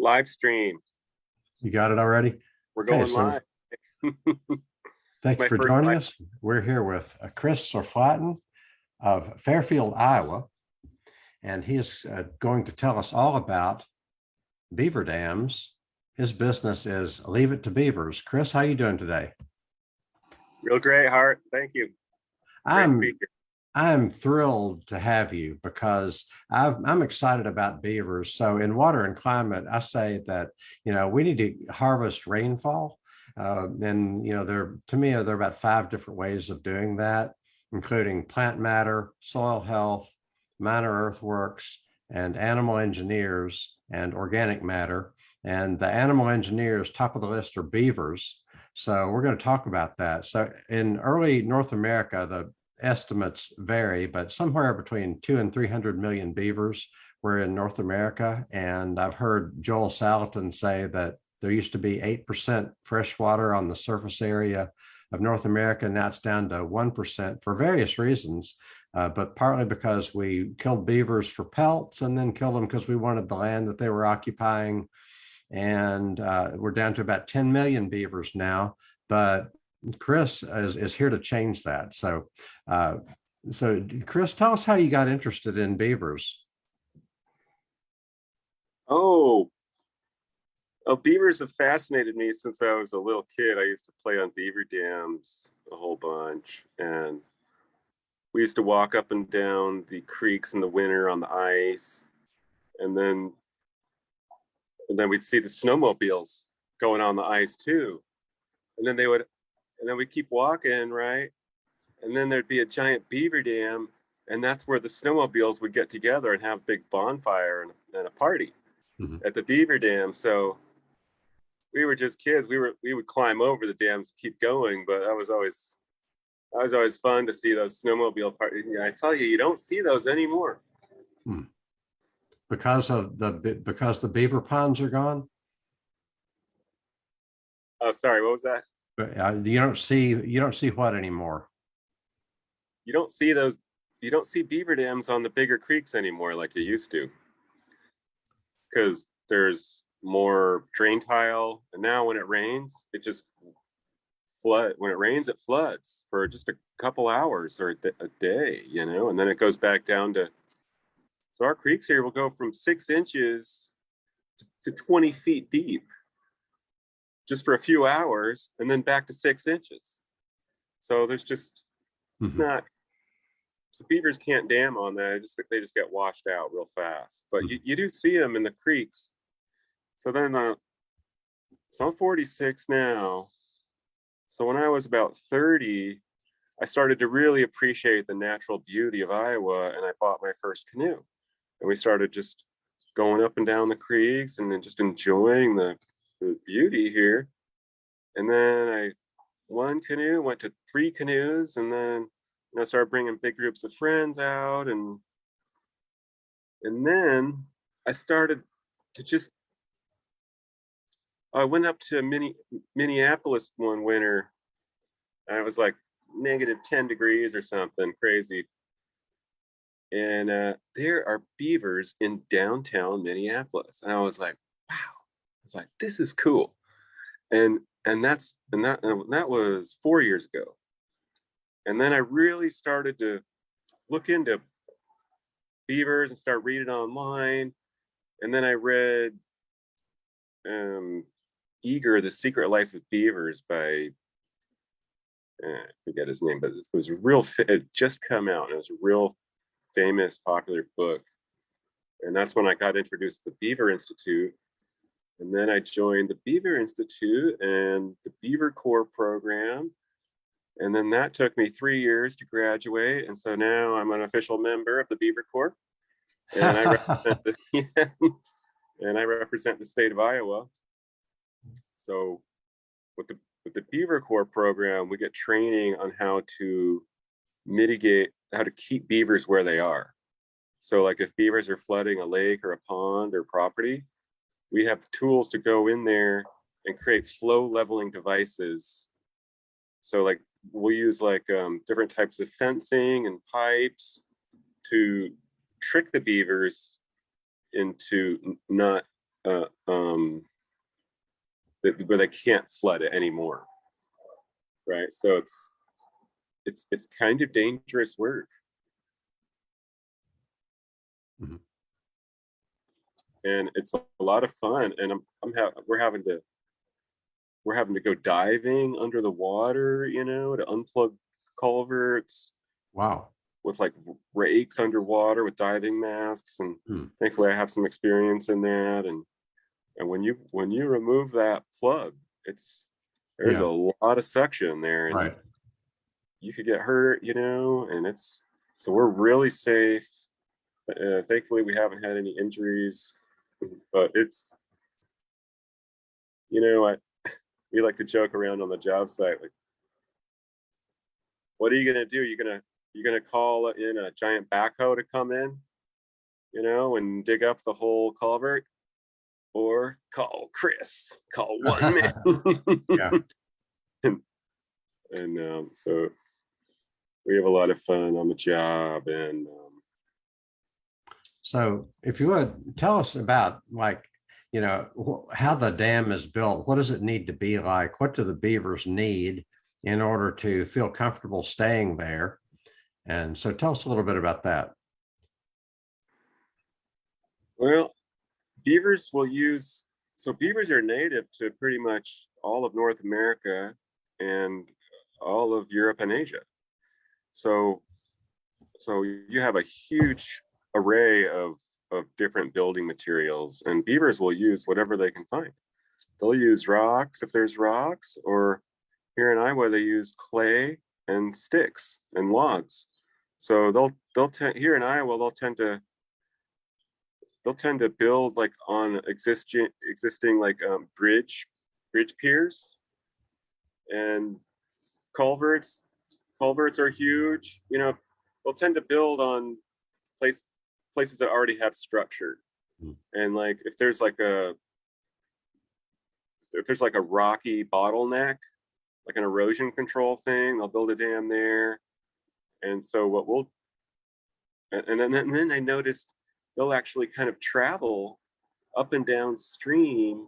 Live stream. You got it already? We're Okay, going so live. thank you My for first joining live. us. We're here with Chris Sorflaten of Fairfield, Iowa, and he is going to tell us all about beaver dams. His business is Leave It to Beavers. Chris, how you doing today? Real great, Hart. Thank you. Great to be here. I'm thrilled to have you because I'm excited about beavers. So in water and climate, I say that, we need to harvest rainfall. And, to me, there are about 5 different ways of doing that, including plant matter, soil health, minor earthworks, and animal engineers and organic matter. And the animal engineers, top of the list, are beavers. So we're going to talk about that. So in early North America, the estimates vary, but somewhere between 200 and 300 million beavers were in North America. And I've heard Joel Salatin say that there used to be 8% fresh water on the surface area of North America. Now it's down to 1% for various reasons, but partly because we killed beavers for pelts and then killed them because we wanted the land that they were occupying. And we're down to about 10 million beavers now, but Chris is here to change that. So, Chris, tell us how you got interested in beavers. Oh, beavers have fascinated me since I was a little kid. I used to play on beaver dams a whole bunch, and we used to walk up and down the creeks in the winter on the ice, and then we'd see the snowmobiles going on the ice too, and then we'd keep walking, right? And then there'd be a giant beaver dam, and that's where the snowmobiles would get together and have a big bonfire and a party at the beaver dam. So we were just kids. We would climb over the dams to keep going, but that was always fun to see those snowmobile parties. I tell you, you don't see those anymore. Because the beaver ponds are gone? Oh, sorry, what was that? You don't see what anymore? You don't see beaver dams on the bigger creeks anymore like you used to, because there's more drain tile, and now when it rains, it just when it rains, it floods for just a couple hours or a day, and then it goes back down to. So our creeks here will go from 6 inches to 20 feet deep just for a few hours, and then back to 6 inches. So there's just, it's not, so beavers can't dam on that. They just get washed out real fast. But you do see them in the creeks. So then, so I'm 46 now. So when I was about 30, I started to really appreciate the natural beauty of Iowa, and I bought my first canoe. And we started just going up and down the creeks and then just enjoying the beauty here. And then one canoe went to 3 canoes, and then I started bringing big groups of friends out, and then I started to I went up to Minneapolis one winter, and it was like negative 10 degrees or something crazy. And there are beavers in downtown Minneapolis. And I was like, wow. I was like, this is cool. And that was 4 years ago. And then I really started to look into beavers and start reading online. And then I read Eager, The Secret Life of Beavers by, I forget his name, but it was it just come out, and it was a real famous, popular book. And that's when I got introduced to the Beaver Institute. And then I joined the Beaver Institute and the Beaver Corps program. And then that took me 3 years to graduate. And so now I'm an official member of the Beaver Corps. And I represent the state of Iowa. So with the Beaver Corps program, we get training on how to keep beavers where they are. So like if beavers are flooding a lake or a pond or property, we have the tools to go in there and create flow leveling devices. So like we'll use different types of fencing and pipes to trick the beavers into not uh, um, where they can't flood it anymore, right? So it's kind of dangerous work. Mhm. And it's a lot of fun. And we're having to go diving under the water, to unplug culverts Wow. with like rakes underwater with diving masks. And Hmm. thankfully I have some experience in that. And when you remove that plug, there's Yeah. a lot of suction there, and Right. you could get hurt, and so we're really safe. Thankfully we haven't had any injuries, but I we like to joke around on the job site, like, what are you gonna do? You're gonna call in a giant backhoe to come in, and dig up the whole culvert, or call one man. Yeah. And so we have a lot of fun on the job, and So if you would tell us about like, how the dam is built, what does it need to be like? What do the beavers need in order to feel comfortable staying there? And so tell us a little bit about that. well, beavers will use so beavers are native to pretty much all of North America and all of Europe and Asia. So you have a huge array of different building materials, and beavers will use whatever they can find. They'll use rocks if there's rocks, or here in Iowa they use clay and sticks and logs. So here in Iowa they'll tend to build like on existing like bridge piers and culverts. Culverts are huge. They'll tend to build on places that already have structure. Mm. And like if there's like a rocky bottleneck, like an erosion control thing, they'll build a dam there. And so what we'll and then I noticed they'll actually kind of travel up and downstream,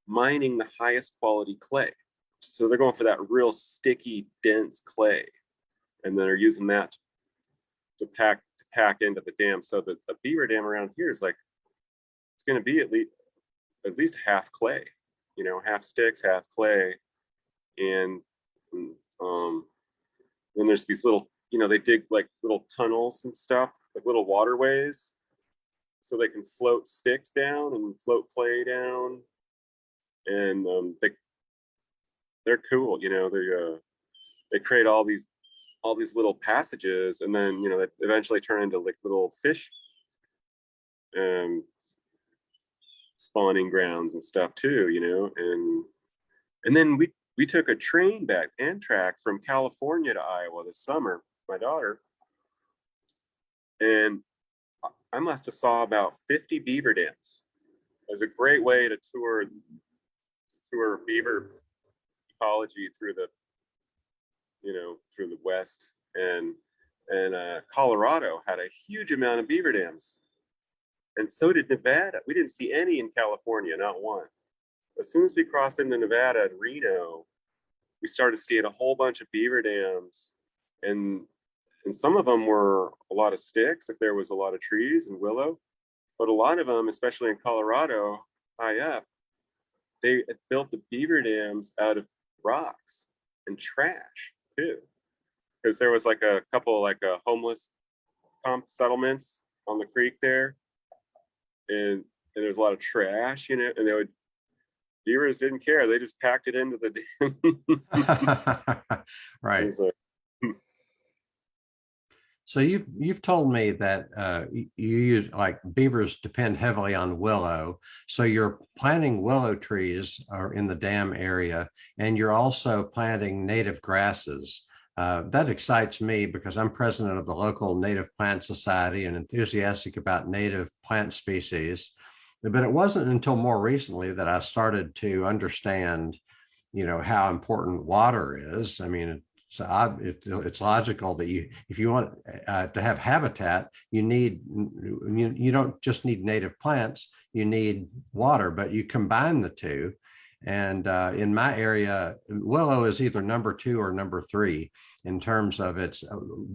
mining the highest quality clay. So they're going for that real sticky, dense clay, and then they're using that to pack into the dam. So that the beaver dam around here is like it's going to be at least half clay, half sticks, half clay, and um, then there's these little, they dig like little tunnels and stuff, like little waterways, so they can float sticks down and float clay down, and they're cool. They create all these little passages, and then they eventually turn into like little fish um, spawning grounds and stuff too. And then we took a train back Amtrak from California to Iowa this summer, my daughter, and I must have saw about 50 beaver dams. It was a great way to tour beaver ecology through the West. And Colorado had a huge amount of beaver dams, and so did Nevada. We didn't see any in California, not one. As soon as we crossed into Nevada and Reno, we started seeing a whole bunch of beaver dams, and some of them were a lot of sticks if there was a lot of trees and willow, but a lot of them, especially in Colorado, high up, they built the beaver dams out of rocks and trash too, because there was like a couple like homeless settlements on the creek there, and there's a lot of trash, and beavers didn't care. They just packed it into the dam. Right. So, So you've told me that you use like beavers depend heavily on willow. So you're planting willow trees are in the dam area, and you're also planting native grasses. That excites me because I'm president of the local Native Plant Society and enthusiastic about native plant species. But it wasn't until more recently that I started to understand, how important water is. I mean, So it's logical that if you want to have habitat, you don't just need native plants, you need water, but you combine the two. And in my area, willow is either number 2 or number 3 in terms of its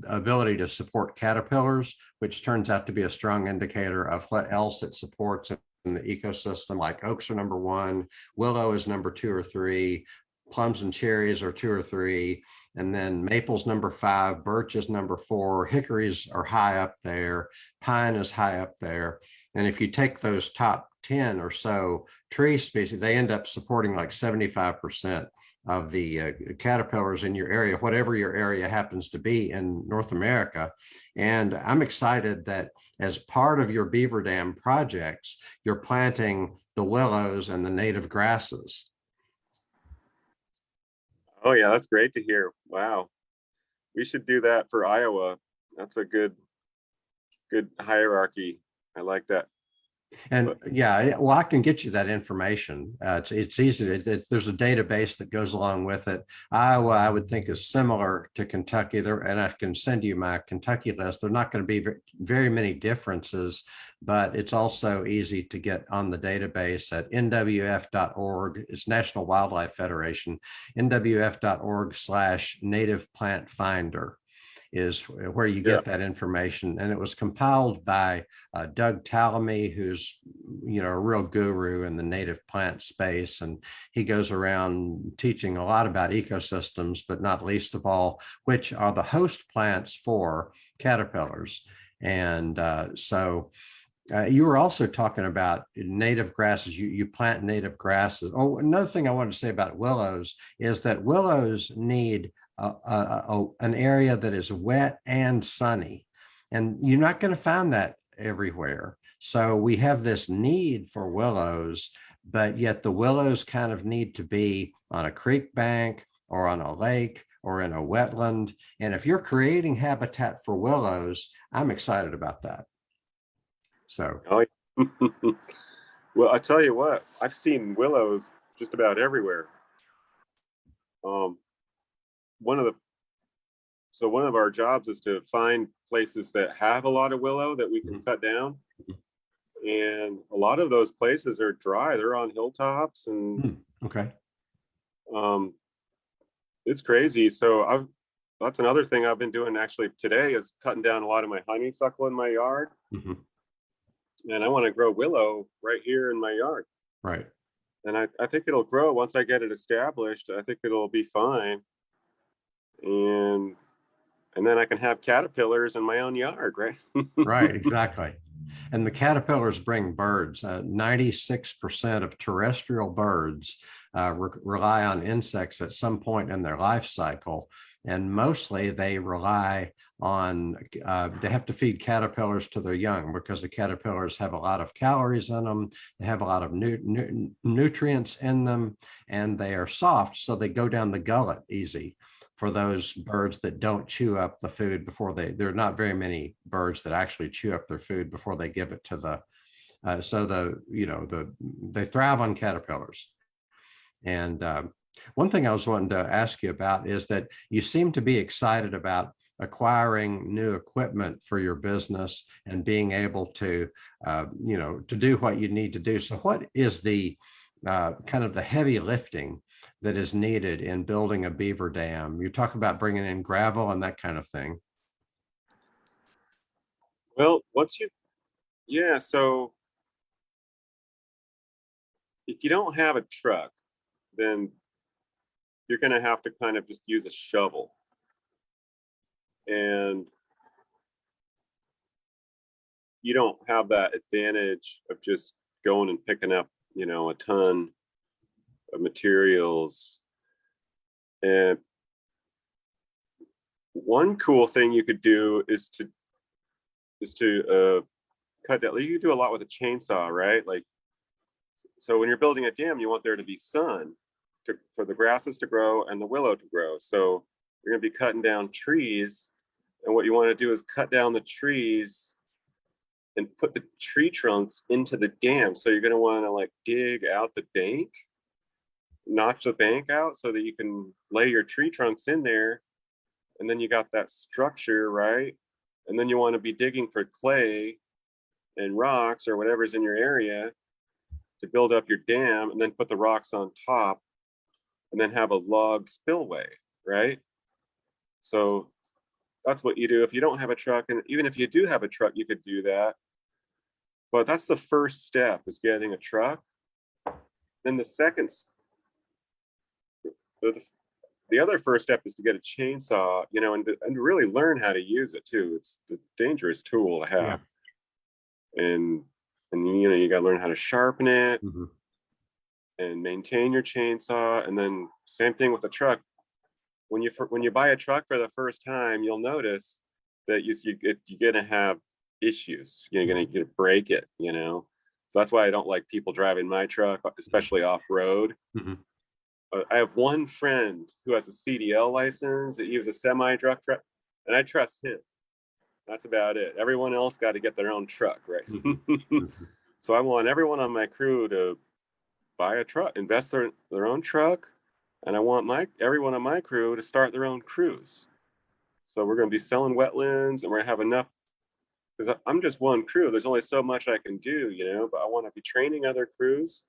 ability to support caterpillars, which turns out to be a strong indicator of what else it supports in the ecosystem. Like oaks are number 1, willow is number 2 or 3, plums and cherries are 2 or 3, and then maple's number 5, birch is number 4, hickories are high up there, pine is high up there. And if you take those top 10 or so tree species, they end up supporting like 75% of the caterpillars in your area, whatever your area happens to be in North America. And I'm excited that as part of your beaver dam projects, you're planting the willows and the native grasses. Oh yeah, that's great to hear. Wow. We should do that for Iowa. That's a good hierarchy. I like that. And yeah, well, I can get you that information. It's easy. There's a database that goes along with it. Iowa, I would think, is similar to Kentucky. And I can send you my Kentucky list. There are not going to be very many differences, but it's also easy to get on the database at nwf.org. It's National Wildlife Federation, nwf.org/native plant finder is where you get that information. And it was compiled by Doug Tallamy, who's, a real guru in the native plant space. And he goes around teaching a lot about ecosystems, but not least of all, which are the host plants for caterpillars. And you were also talking about native grasses. You plant native grasses. Oh, another thing I wanted to say about willows is that willows need an area that is wet and sunny, and you're not going to find that everywhere. So we have this need for willows, but yet the willows kind of need to be on a creek bank or on a lake or in a wetland. And if you're creating habitat for willows, I'm excited about that. So, well, I tell you what, I've seen willows just about everywhere. One of our jobs is to find places that have a lot of willow that we can cut down. And a lot of those places are dry. They're on hilltops and okay. It's crazy. So that's another thing I've been doing actually today is cutting down a lot of my honeysuckle in my yard. And I want to grow willow right here in my yard. Right. And I think it'll grow once I get it established. I think it'll be fine. And then I can have caterpillars in my own yard, right? Right, exactly. And the caterpillars bring birds. 96% of terrestrial birds rely on insects at some point in their life cycle. And mostly they rely on, they have to feed caterpillars to their young because the caterpillars have a lot of calories in them. They have a lot of nutrients in them, and they are soft, so they go down the gullet easy for those birds that don't chew up the food before there are not very many birds that actually chew up their food before they give it to they thrive on caterpillars. And one thing I was wanting to ask you about is that you seem to be excited about acquiring new equipment for your business and being able to, to do what you need to do. So what is the kind of the heavy lifting that is needed in building a beaver dam? You talk about bringing in gravel and that kind of thing. Well, so if you don't have a truck, then you're going to have to kind of just use a shovel. And you don't have that advantage of just going and picking up, a ton of materials. And one cool thing you could do is to cut that. You can do a lot with a chainsaw, right? Like, so when you're building a dam, you want there to be sun for the grasses to grow and the willow to grow. So you're going to be cutting down trees, and what you want to do is cut down the trees and put the tree trunks into the dam. So you're going to want to like dig out the bank, notch the bank out so that you can lay your tree trunks in there and then you got that structure, right? And then you want to be digging for clay and rocks or whatever's in your area to build up your dam, and then put the rocks on top, and then have a log spillway, right? So that's what you do if you don't have a truck. And even if you do have a truck, you could do that. But that's the first step, is getting a truck. Then the second, the other first step is to get a chainsaw, and really learn how to use it too. It's a dangerous tool to have. Yeah. And you got to learn how to sharpen it Mm-hmm. and maintain your chainsaw. And then same thing with the truck. When you buy a truck for the first time, you'll notice that you're gonna have issues. You're gonna break it. So that's why I don't like people driving my truck, especially off road. Mm-hmm. I have one friend who has a CDL license. He was a semi truck, and I trust him. That's about it. Everyone else got to get their own truck, right? Mm-hmm. So I want everyone on my crew to buy a truck, invest their own truck, and I want everyone on my crew to start their own crews. So we're going to be selling wetlands, and we're going to have enough, because I'm just one crew. There's only so much I can do, but I want to be training other crews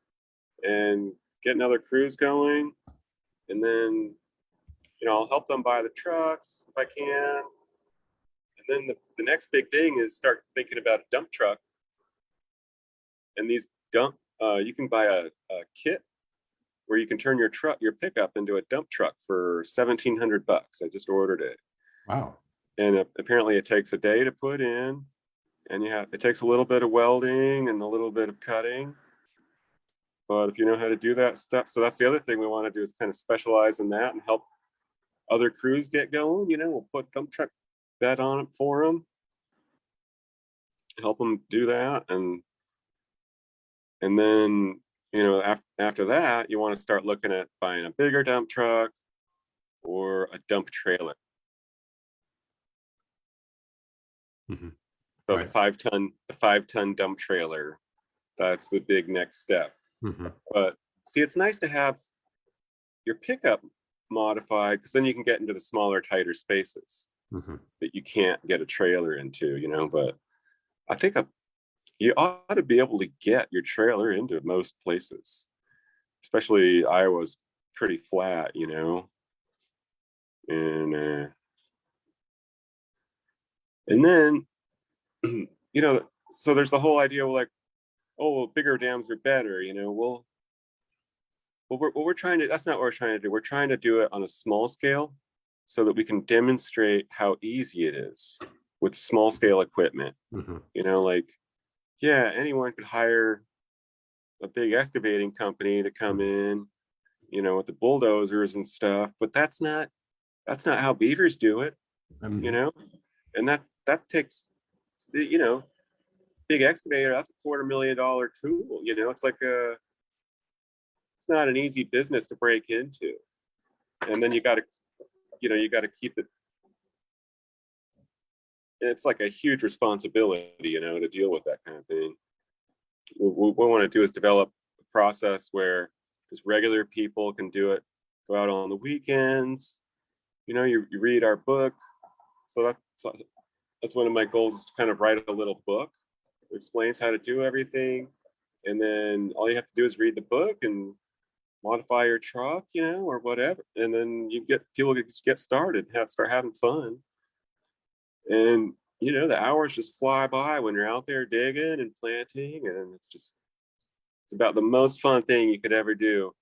and getting other crews going. And then, I'll help them buy the trucks if I can. And then the next big thing is start thinking about a dump truck. And these you can buy a kit where you can turn your pickup into a dump truck for $1,700. I just ordered it. Wow. And apparently it takes a day to put in, and it takes a little bit of welding and a little bit of cutting. But if you know how to do that stuff, so that's the other thing we want to do, is kind of specialize in that and help other crews get going. We'll put dump truck that on it for them, help them do that, and then after that, you want to start looking at buying a bigger dump truck or a dump trailer. Mm-hmm. So Right. the 5-ton dump trailer, that's the big next step. Mm-hmm. But see, it's nice to have your pickup modified, because then you can get into the smaller, tighter spaces Mm-hmm. that you can't get a trailer into, but I think you ought to be able to get your trailer into most places, especially Iowa's pretty flat, and then so there's the whole idea of like, oh, bigger dams are better, what we're trying to, that's not what we're trying to do. We're trying to do it on a small scale so that we can demonstrate how easy it is with small scale equipment. Mm-hmm. Like, yeah, anyone could hire a big excavating company to come in, with the bulldozers and stuff, but that's not how beavers do it, Mm-hmm. and that takes, big excavator, that's $250,000 tool. It's not an easy business to break into. And then you got to keep it. It's like a huge responsibility, to deal with that kind of thing. What we want to do is develop a process where just regular people can do it, go out on the weekends, you read our book. So that's one of my goals, is to kind of write a little book that explains how to do everything. And then all you have to do is read the book and modify your truck, or whatever. And then people just get started, start having fun. And, the hours just fly by when you're out there digging and planting. And it's about the most fun thing you could ever do.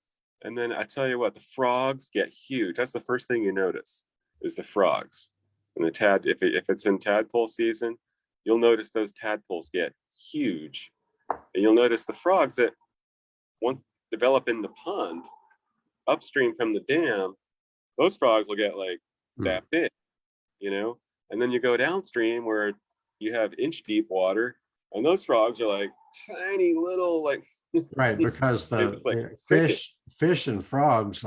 And then I tell you what, the frogs get huge. That's the first thing you notice, is the frogs. And if it's in tadpole season, you'll notice those tadpoles get huge. And you'll notice the frogs that once develop in the pond upstream from the dam, those frogs will get like that big, and then you go downstream where you have inch deep water, and those frogs are like tiny little, like Right, because like the crickets. fish and frogs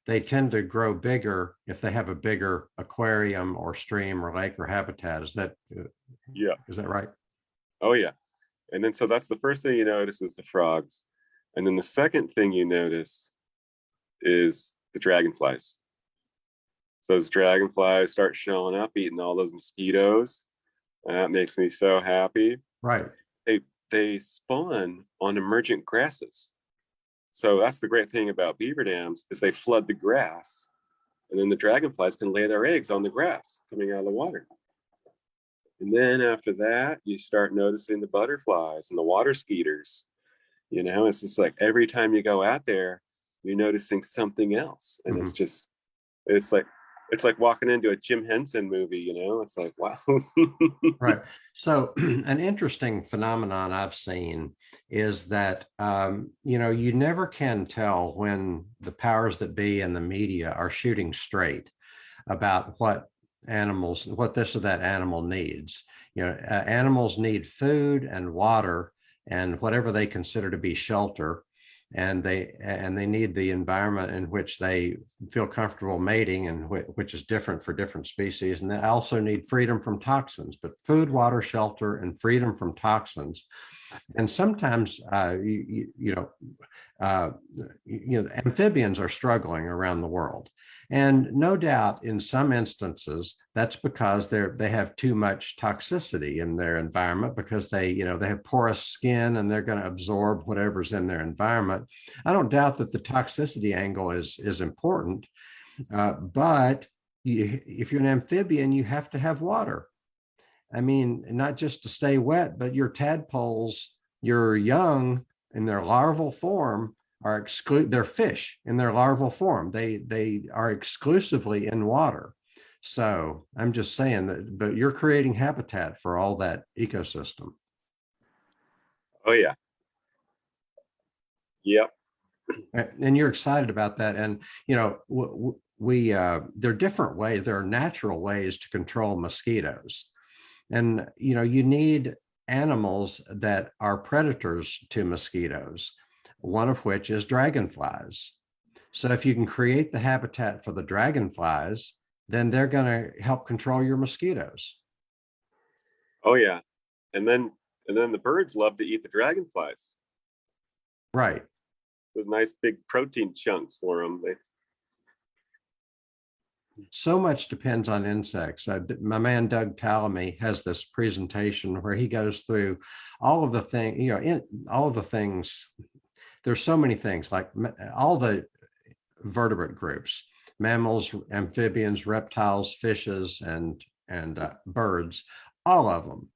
they tend to grow bigger if they have a bigger aquarium or stream or lake or habitat. Yeah. Is that right? Oh yeah. And then so that's the first thing you notice, is the frogs. And then the second thing you notice is the dragonflies. So those dragonflies start showing up, eating all those mosquitoes. That makes me so happy. Right. They spawn on emergent grasses. So that's the great thing about beaver dams is they flood the grass, and then the dragonflies can lay their eggs on the grass coming out of the water. And then after that, you start noticing the butterflies and the water skeeters. You know, it's just like every time you go out there, you're noticing something else. And Mhm. it's like it's like walking into a Jim Henson movie, you know? It's like, wow. Right. So, an interesting phenomenon I've seen is that, you never can tell when the powers that be and the media are shooting straight about what this or that animal needs. Animals need food and water and whatever they consider to be shelter, and they need the environment in which they feel comfortable mating, and which is different for different species. And they also need freedom from toxins, but food, water, shelter, and freedom from toxins. And sometimes, uh, amphibians are struggling around the world. And no doubt, in some instances, that's because they have too much toxicity in their environment, because they have porous skin and they're going to absorb whatever's in their environment. I don't doubt that the toxicity angle is important, but if you're an amphibian, you have to have water. I mean, not just to stay wet, but your tadpoles, your young in their larval form they're fish in their larval form. They are exclusively in water. So I'm just saying that, but you're creating habitat for all that ecosystem. Oh yeah. Yep. And you're excited about that. And, there are different ways, there are natural ways to control mosquitoes. And, you need animals that are predators to mosquitoes, one of which is dragonflies. So if you can create the habitat for the dragonflies, then they're going to help control your mosquitoes. Oh yeah. And then the birds love to eat the dragonflies. Right. The nice big protein chunks for them. So much depends on insects. My man Doug Tallamy has this presentation where he goes through all of the all of the things. There's so many things, like all the vertebrate groups: mammals, amphibians, reptiles, fishes, and birds. All of them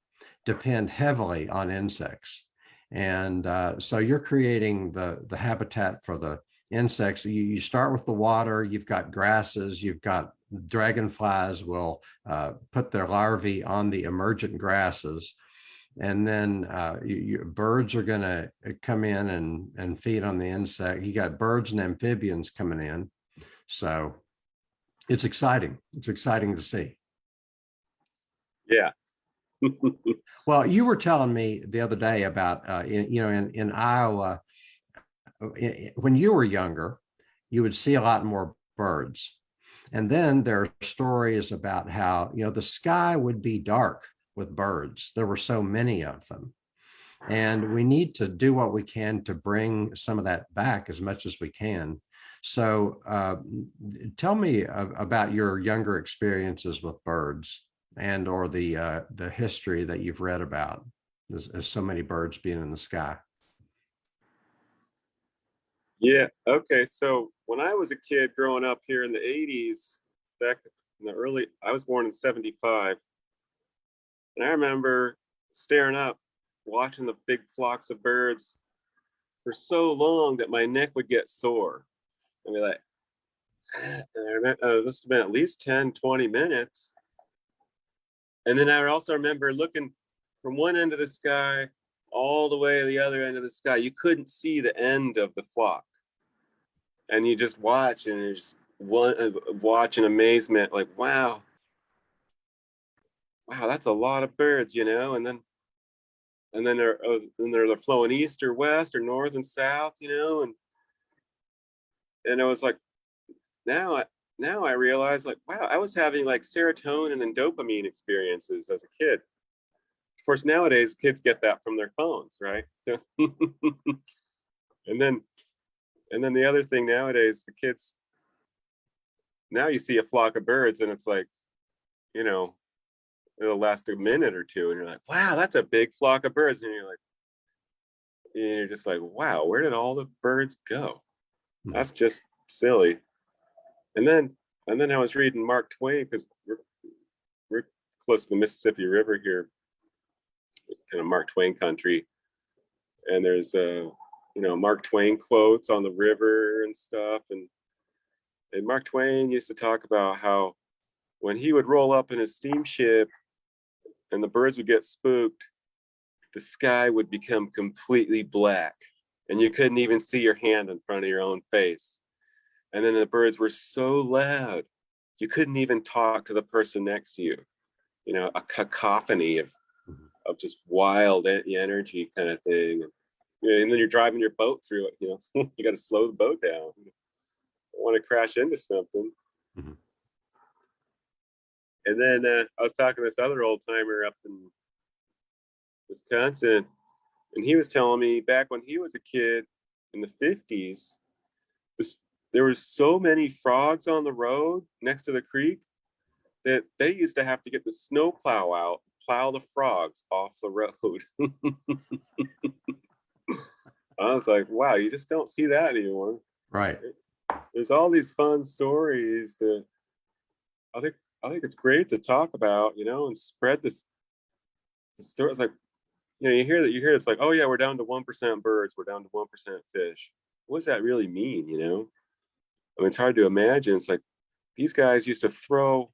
depend heavily on insects. And so you're creating the habitat for the insects. You start with the water. You've got grasses. You've got dragonflies will put their larvae on the emergent grasses. And then birds are going to come in and feed on the insect. You got birds and amphibians coming in. So it's exciting. It's exciting to see. Yeah. Well, you were telling me the other day about, in Iowa, when you were younger, you would see a lot more birds. And then there are stories about how, the sky would be dark with birds. There were so many of them. And we need to do what we can to bring some of that back as much as we can. So tell me about your younger experiences with birds, and or the history that you've read about. There's so many birds being in the sky. Yeah. Okay. So when I was a kid growing up here in the 80s, back in the early, I was born in 75. And I remember staring up, watching the big flocks of birds for so long that my neck would get sore. I'd be like, it must have been at least 10, 20 minutes. And then I also remember looking from one end of the sky all the way to the other end of the sky. You couldn't see the end of the flock. And you just watch, and you just watch in amazement, like, wow, that's a lot of birds, and then they're flowing east or west or north and south, and it was like, now I realize, like, wow, I was having like serotonin and dopamine experiences as a kid. Of course, nowadays kids get that from their phones, right? So, and then the other thing nowadays, the kids, now you see a flock of birds and it's like, you know, it'll last a minute or two and you're like, wow, that's a big flock of birds. And you're just like, wow, where did all the birds go? That's just silly. And then I was reading Mark Twain, because we're close to the Mississippi River here, kind of Mark Twain country. And there's Mark Twain quotes on the river and stuff. And Mark Twain used to talk about how when he would roll up in his steamship and the birds would get spooked, the sky would become completely black and you couldn't even see your hand in front of your own face. And then the birds were so loud, you couldn't even talk to the person next to you. A cacophony of just wild energy kind of thing. And then you're driving your boat through it, you got to slow the boat down. You don't want to crash into something. Mm-hmm. And then I was talking to this other old timer up in Wisconsin, and he was telling me back when he was a kid in the 50s, there was so many frogs on the road next to the creek that they used to have to get the snowplow out, plow the frogs off the road. I was like, wow, you just don't see that anymore. Right. There's all these fun stories that I think it's great to talk about, and spread the story. It's like, you hear it's like, oh yeah, we're down to 1% birds, we're down to 1% fish. What does that really mean? I mean, it's hard to imagine. It's like these guys used to throw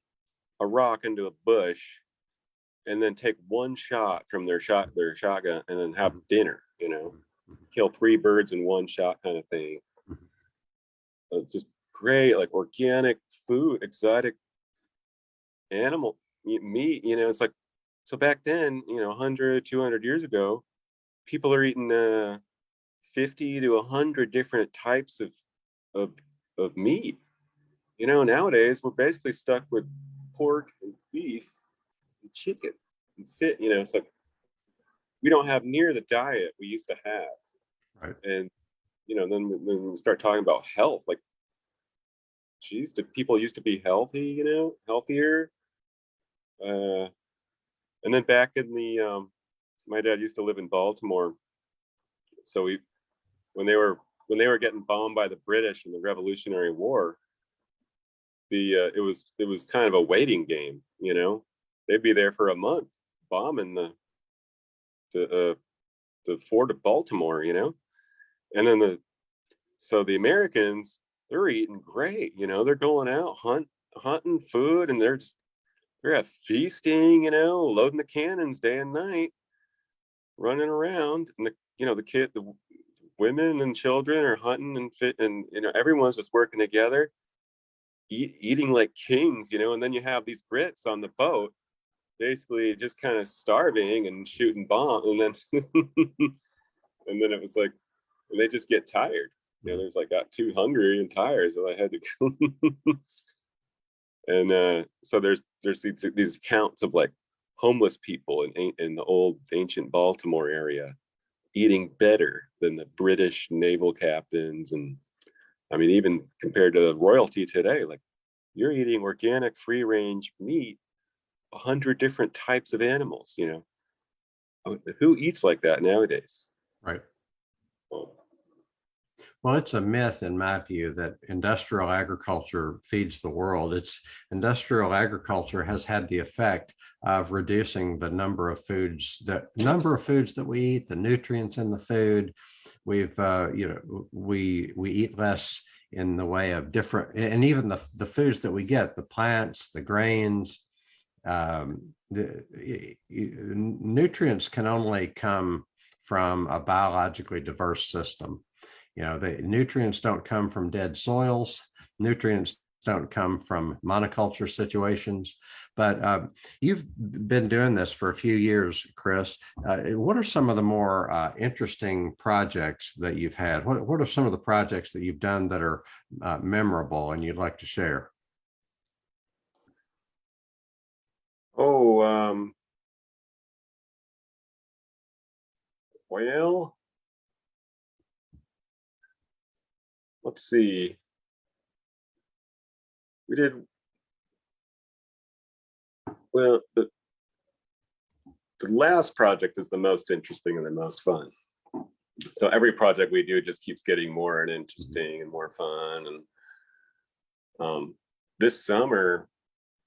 a rock into a bush and then take one shot from their shotgun and then have dinner, kill 3 birds in one shot kind of thing. Just great, like organic food, exotic animal meat. It's like, so back then, 100, 200 years ago, people are eating 50 to 100 different types of meat. Nowadays we're basically stuck with pork and beef and chicken and fit. It's like we don't have near the diet we used to have. Right. And then we start talking about health, like, geez, people used to be healthy, healthier. And then back in the my dad used to live in Baltimore, so when they were getting bombed by the British in the Revolutionary War, it was kind of a waiting game. They'd be there for a month bombing the fort of Baltimore, and then the Americans, they're eating great, they're going out hunting food, and they're at feasting, loading the cannons day and night, running around, and the women and children are hunting and fit, and everyone's just working together, eating like kings, and then you have these Brits on the boat basically just kind of starving and shooting bombs, and then and then it was like, and they just get tired. There's like, got too hungry and tired, so I had to go. And so there's these accounts of like homeless people in the old ancient Baltimore area eating better than the British naval captains. And I mean, even compared to the royalty today, like, you're eating organic free range meat, 100 different types of animals. Who eats like that nowadays? Right. Well, it's a myth in my view that industrial agriculture feeds the world. Industrial agriculture has had the effect of reducing the number of foods that we eat, the nutrients in the food. We eat less in the way of different, and even the foods that we get, the plants, the grains, the nutrients can only come from a biologically diverse system. The nutrients don't come from dead soils. Nutrients don't come from monoculture situations. But you've been doing this for a few years, Chris. What are some of the more interesting projects that you've had? What are some of the projects that you've done that are memorable and you'd like to share? Oh, well, let's see. we did well. The last project is the most interesting and the most fun. So every project we do just keeps getting more and interesting and more fun. And this summer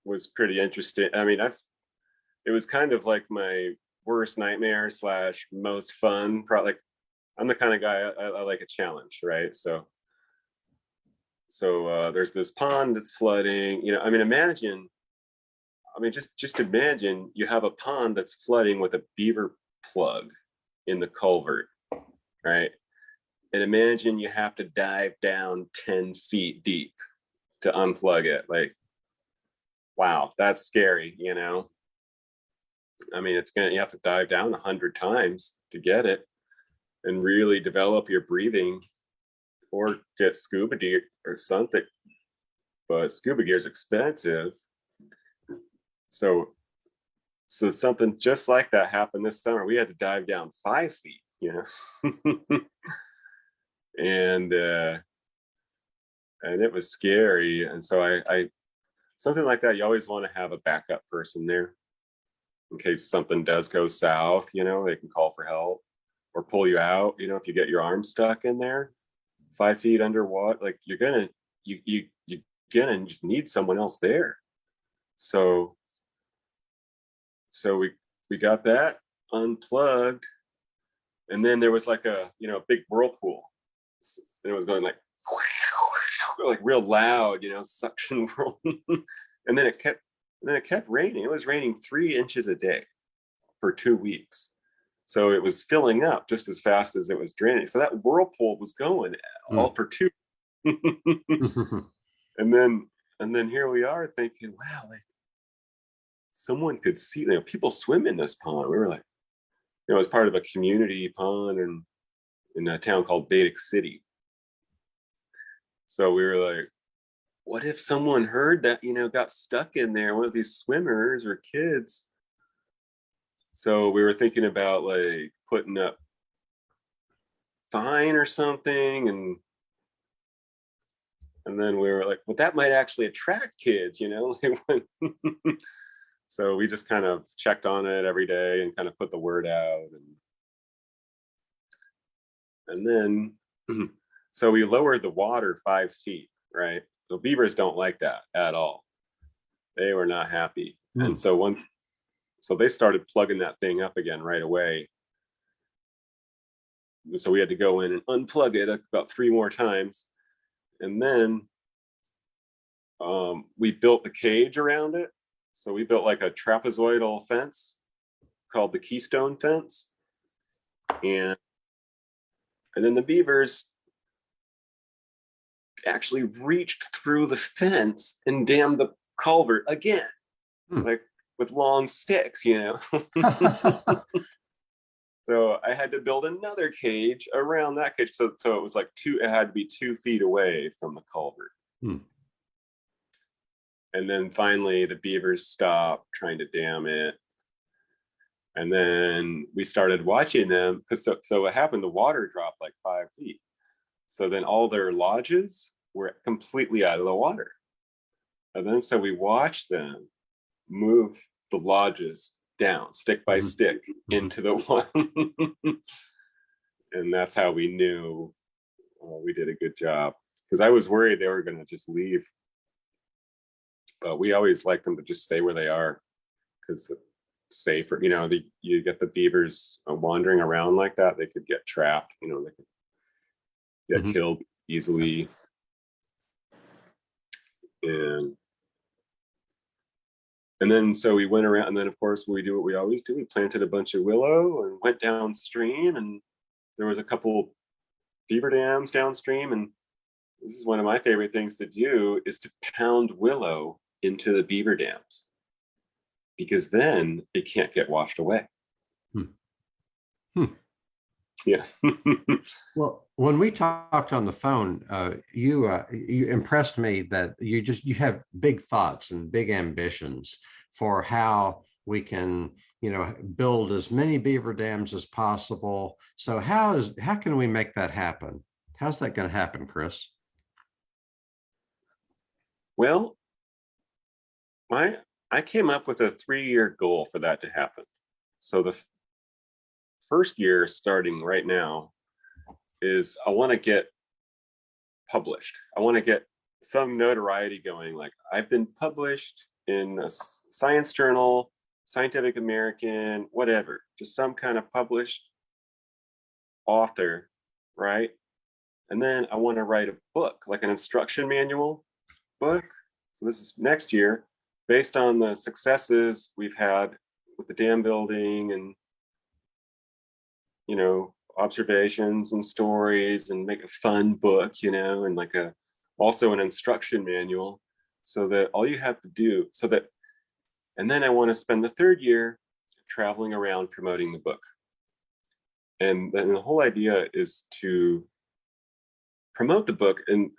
was pretty interesting. I mean, it was kind of like my worst nightmare slash most fun. Like I'm the kind of guy I like a challenge, right? So there's this pond that's flooding. You know, I mean, just imagine you have a pond that's flooding with a beaver plug in the culvert, right? And imagine you have to dive down 10 feet deep to unplug it. Like, wow, that's scary, you know? I mean, you have to dive down 100 times to get it and really develop your breathing or get scuba gear or something. But scuba gear is expensive. So something just like that happened this summer. We had to dive down 5 feet, you know? and it was scary. And so I something like that, you always want to have a backup person there in case something does go south, you know, they can call for help or pull you out, you know, if you get your arm stuck in there 5 feet underwater, like you're gonna just need someone else there. So we got that unplugged, and then there was like a big whirlpool, and it was going like real loud, you know, suction whirl. and then it kept raining. It was raining 3 inches a day for 2 weeks. So it was filling up just as fast as it was draining. So that whirlpool was going all for 2. and then here we are thinking, wow, like someone could see, you know, people swim in this pond. We were like, you know, it's part of a community pond in a town called Vedic City. So we were like, what if someone heard that, you know, got stuck in there, one of these swimmers or kids? So we were thinking about like putting up sign or something, and then we were like, well, that might actually attract kids, you know. So we just kind of checked on it every day and kind of put the word out, and then so we lowered the water 5 feet, right? So beavers don't like that at all. They were not happy. And so they started plugging that thing up again right away. So we had to go in and unplug it about 3 more times. And then we built the cage around it. So we built like a trapezoidal fence called the Keystone fence. And then the beavers actually reached through the fence and dammed the culvert again, like with long sticks, you know. So I had to build another cage around that cage. So it was like it had to be 2 feet away from the culvert. And then finally the beavers stopped trying to dam it. And then we started watching them, because so what happened, the water dropped like 5 feet. So then all their lodges were completely out of the water. And then so we watched them move the lodges down stick by stick into the one. And that's how we knew we did a good job, because I was worried they were going to just leave. But we always like them to just stay where they are, because safer, you know, you get the beavers wandering around like that, they could get trapped, you know, they could get killed easily. And then so we went around, and then of course we do what we always do. We planted a bunch of willow and went downstream, and there was a couple beaver dams downstream. And this is one of my favorite things to do, is to pound willow into the beaver dams, because then it can't get washed away. Yeah. Well, when we talked on the phone, you impressed me that you have big thoughts and big ambitions for how we can, you know, build as many beaver dams as possible. So how can we make that happen? How's that going to happen, Chris? Well, I came up with a 3-year goal for that to happen. So the first year, starting right now, is I want to get published. I want to get some notoriety going. Like, I've been published in a science journal, Scientific American, whatever, just some kind of published author, right? And then I want to write a book, like an instruction manual book. So this is next year, based on the successes we've had with the dam building and, observations and stories, and make a fun book, and like also an instruction manual, so that all you have to do, and then I want to spend the third year traveling around promoting the book. And then the whole idea is to promote the book and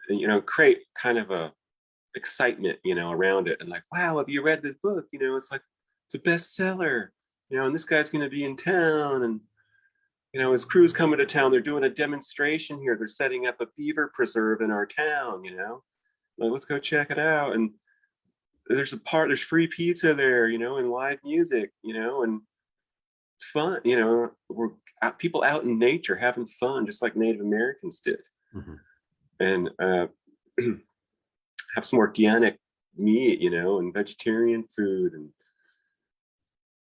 create kind of a excitement, around it, and like, wow, have you read this book? It's like, it's a bestseller, and this guy's going to be in town, and his crew's coming to town. They're doing a demonstration here. They're setting up a beaver preserve in our town. Like, let's go check it out. And there's free pizza there, and live music, and it's fun. We're people out in nature having fun, just like Native Americans did. Mhm. And have some organic meat, and vegetarian food,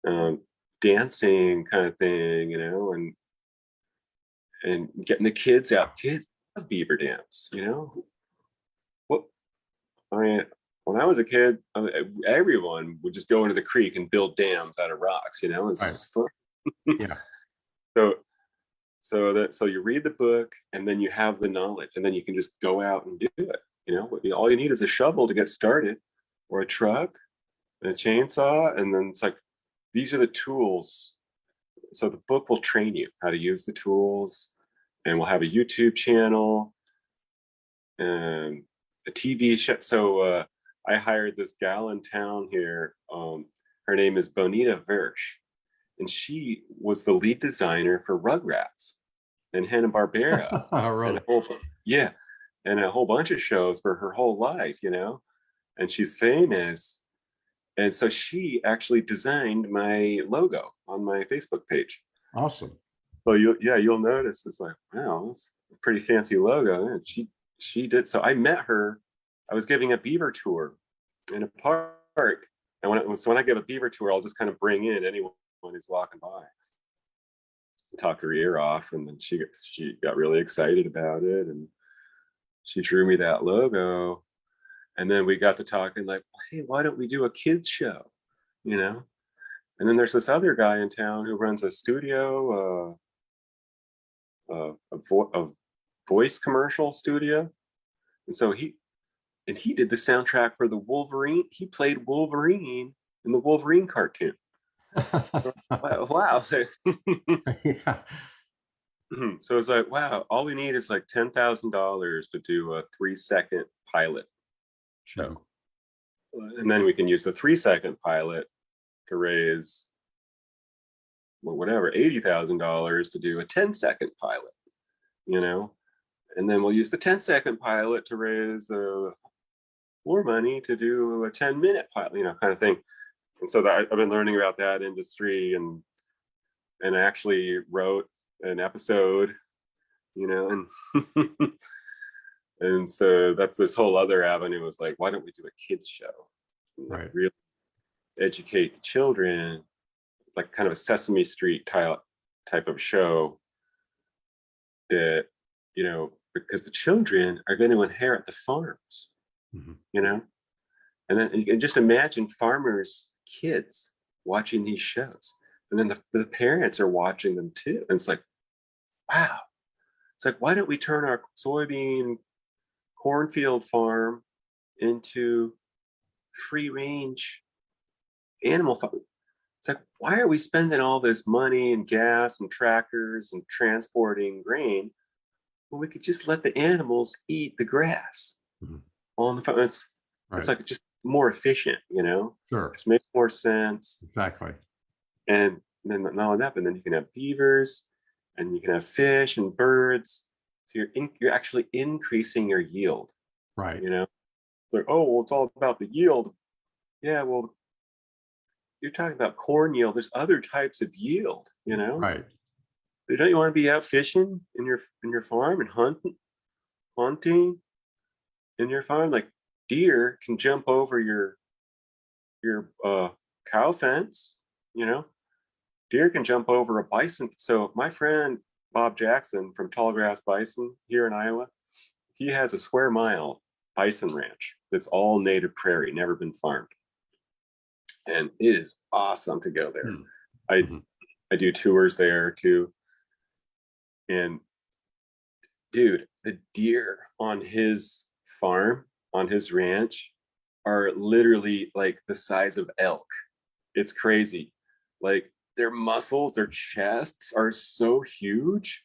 and dancing kind of thing, and getting the kids out. Kids love beaver dams, What I mean, when I was a kid, everyone would just go into the creek and build dams out of rocks. It's Right. just fun. Yeah. So you read the book, and then you have the knowledge, and then you can just go out and do it. All you need is a shovel to get started, or a truck, and a chainsaw, and then it's like, these are the tools. So the book will train you how to use the tools, and we'll have a YouTube channel and a TV show. So I hired this gal in town here. Her name is Bonita Versh, and she was the lead designer for Rugrats and Hanna-Barbera, and Really? and a whole bunch of shows for her whole life, and she's famous. And so she actually designed my logo on my Facebook page. Awesome. So you'll notice, it's like, wow, that's a pretty fancy logo. And she did. So I met her. I was giving a beaver tour in a park, and when I give a beaver tour, I'll just kind of bring in anyone who's walking by, talk her ear off, and then she got really excited about it, and she drew me that logo. And then we got to talking, like, hey, why don't we do a kids show, And then there's this other guy in town who runs a studio, a voice commercial studio, and so he did the soundtrack for the Wolverine. He played Wolverine in the Wolverine cartoon. Wow. Yeah. So it's like, wow, all we need is like $10,000 to do a 3-second pilot show. And then we can use the 3-second pilot to raise, well, whatever, $80,000 to do a 10-second pilot, and then we'll use the 10-second pilot to raise more money to do a 10-minute pilot, kind of thing. And so I've been learning about that industry, and I actually wrote an episode, and and so that's this whole other avenue. Was like, why don't we do a kids show, and like, Right. really educate the children? It's like kind of a Sesame Street type of show that, because the children are going to inherit the farms, Mhm. and then you can just imagine farmers' kids watching these shows, and then the parents are watching them too. And it's like, wow, it's like, why don't we turn our soybean cornfield farm into free range animal farm? It's like, why are we spending all this money and gas and tractors and transporting grain when we could just let the animals eat the grass Mhm. on the farm? It's Right. like just more efficient, Sure. just makes more sense. Exactly. And then not only that, but then you can have beavers, and you can have fish and birds. So you're actually increasing your yield. Right. Like, oh, well, it's all about the yield. yeah, well, you're talking about corn yield. There's other types of yield, you know. Right. Don't you want to be out fishing in your farm and hunting in your farm? Like deer can jump over your cow fence, you know. Deer can jump over a bison. So my friend Bob Jackson from Tallgrass Bison here in Iowa, he has a square mile bison ranch that's all native prairie, never been farmed, and it is awesome to go there. I Mm-hmm. I do tours there too, and dude, the deer on his farm, on his ranch, are literally like the size of elk. It's crazy. Like their muscles, their chests are so huge,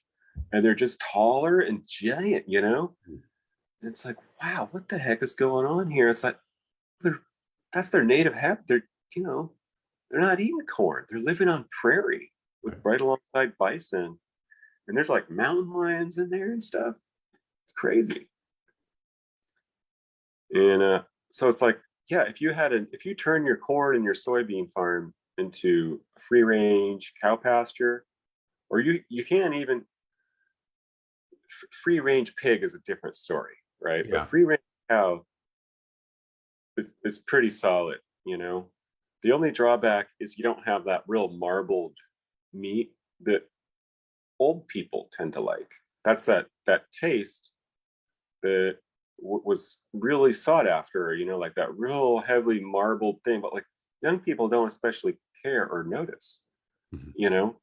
and they're just taller and giant, you know? And it's like, wow, what the heck is going on here? It's like they're that's their native habitat. They're, you know, they're not eating corn. They're living on prairie with right alongside bison. And there's like mountain lions in there and stuff. It's crazy. And so it's like, yeah, if you turn your corn and your soybean farm into a free range cow pasture, or you can't even free range pig is a different story, right? But Yeah. free range cow is pretty solid, you know. The only drawback is you don't have that real marbled meat that old people tend to like. That's that taste that was really sought after, you know, like that real heavily marbled thing. But like young people don't especially care or notice, Mhm. you know,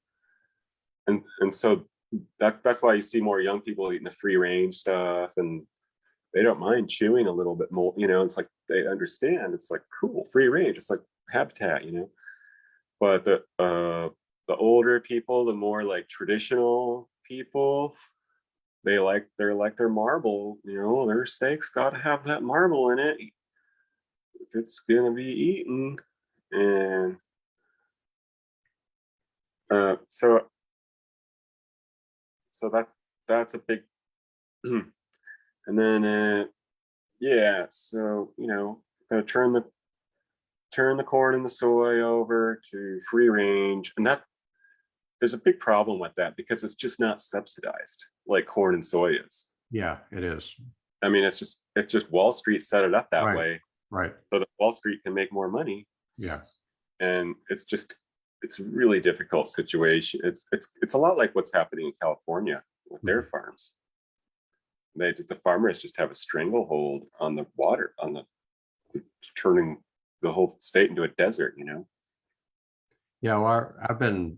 and so that's why you see more young people eating the free range stuff, and they don't mind chewing a little bit more. You know, it's like they understand. It's like cool, free range. It's like habitat, you know. But the older people, the more like traditional people, they're like their marble, you know, their steak's got to have that marble in it if it's gonna be eaten. And so that that's a big and then yeah, so you know, gonna turn the corn and the soy over to free range, and that there's a big problem with that because it's just not subsidized like corn and soy is. Yeah, it is. I mean, it's just Wall Street set it up that Right. way Right. so that Wall Street can make more money, Yeah. and it's a really difficult situation. It's a lot like what's happening in California with their Mhm. farms. The farmers just have a stranglehold on the water, on the turning the whole state into a desert, you know. Yeah, well, I've been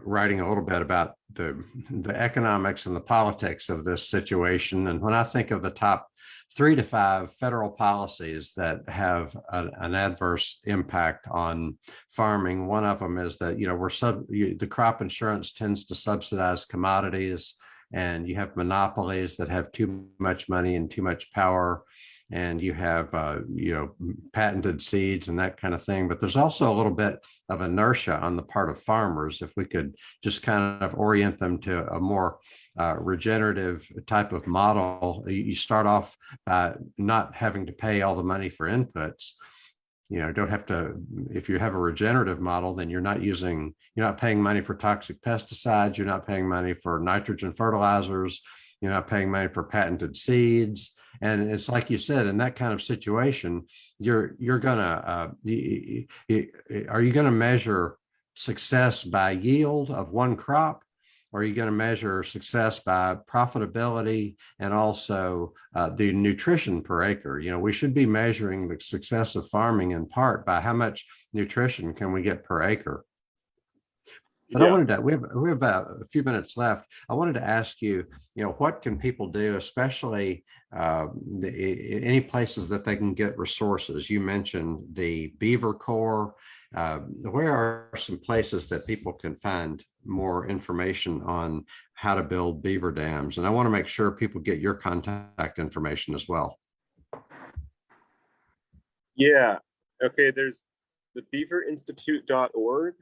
writing a little bit about the economics and the politics of this situation. And when I think of the top 3 to 5 federal policies that have an adverse impact on farming, one of them is that, you know, the crop insurance tends to subsidize commodities, and you have monopolies that have too much money and too much power, and you have you know, patented seeds and that kind of thing. But there's also a little bit of inertia on the part of farmers. If we could just kind of orient them to a more regenerative type of model, you start off by not having to pay all the money for inputs. You know, don't have to. If you have a regenerative model, then you're not paying money for toxic pesticides, you're not paying money for nitrogen fertilizers, you're not paying money for patented seeds. And it's like you said, in that kind of situation, you're gonna are you gonna measure success by yield of one crop, or are you going to measure success by profitability and also the nutrition per acre? You know, we should be measuring the success of farming in part by how much nutrition can we get per acre. But I Yeah. wanted to, we have about a few minutes left. I wanted to ask you, you know, what can people do, especially any places that they can get resources? You mentioned the Beaver Corps. Where are some places that people can find more information on how to build beaver dams? And I want to make sure people get your contact information as well. Yeah. Okay, there's the beaverinstitute.org,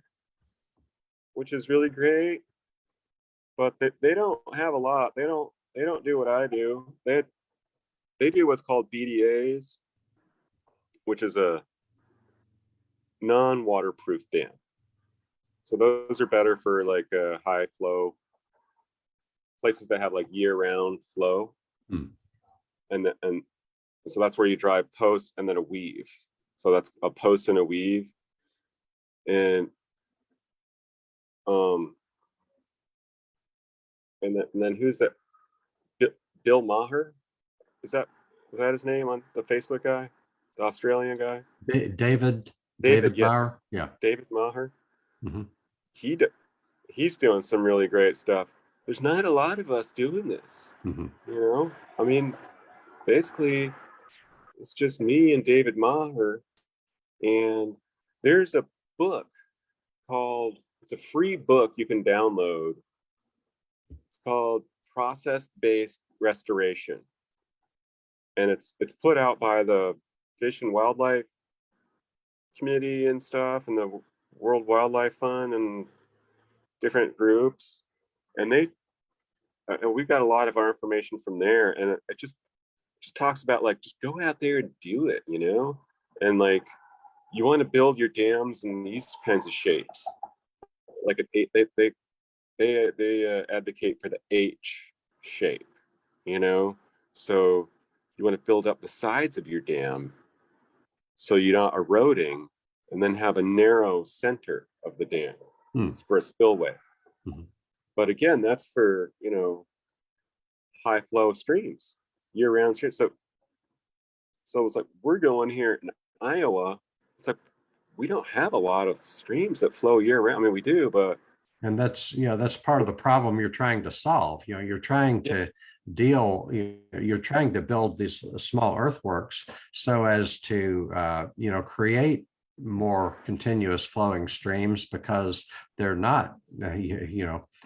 which is really great, but they don't have a lot. They don't do what I do. They do what's called BDAs, which is a non-waterproof dam. So those are better for like high flow places that have like year-round flow. Hmm. And so that's where you drive posts and then a weave. So that's a post and a weave. And um and then who's that? Bill Maher? Is that his name on the Facebook guy? The Australian guy? David David, yeah, Maher. Yeah. David Maher. Hmm. He he's doing some really great stuff. There's not a lot of us doing this, Hmm. you know? I mean, basically it's just me and David Maher, and there's a book called, it's a free book you can download. It's called Process-Based Restoration. And it's put out by the Fish and Wildlife Committee and stuff, and the World Wildlife Fund and different groups. And they we got a lot of our information from there, and it just talks about like just go out there and do it, you know? And like you want to build your dams in these kinds of shapes. Like they advocate for the H shape, you know? So you want to build up the sides of your dam so you're not eroding, and then have a narrow center of the dam for a spillway. Hmm. But again, that's for, you know, high flow streams, year round streams. So it's like we're going here in Iowa. It's like we don't have a lot of streams that flow year round. I mean, we do, but And that's, that's part of the problem you're trying to solve. You're trying yeah, to you're trying to build these small earthworks so as to, create more continuous flowing streams, because they're not,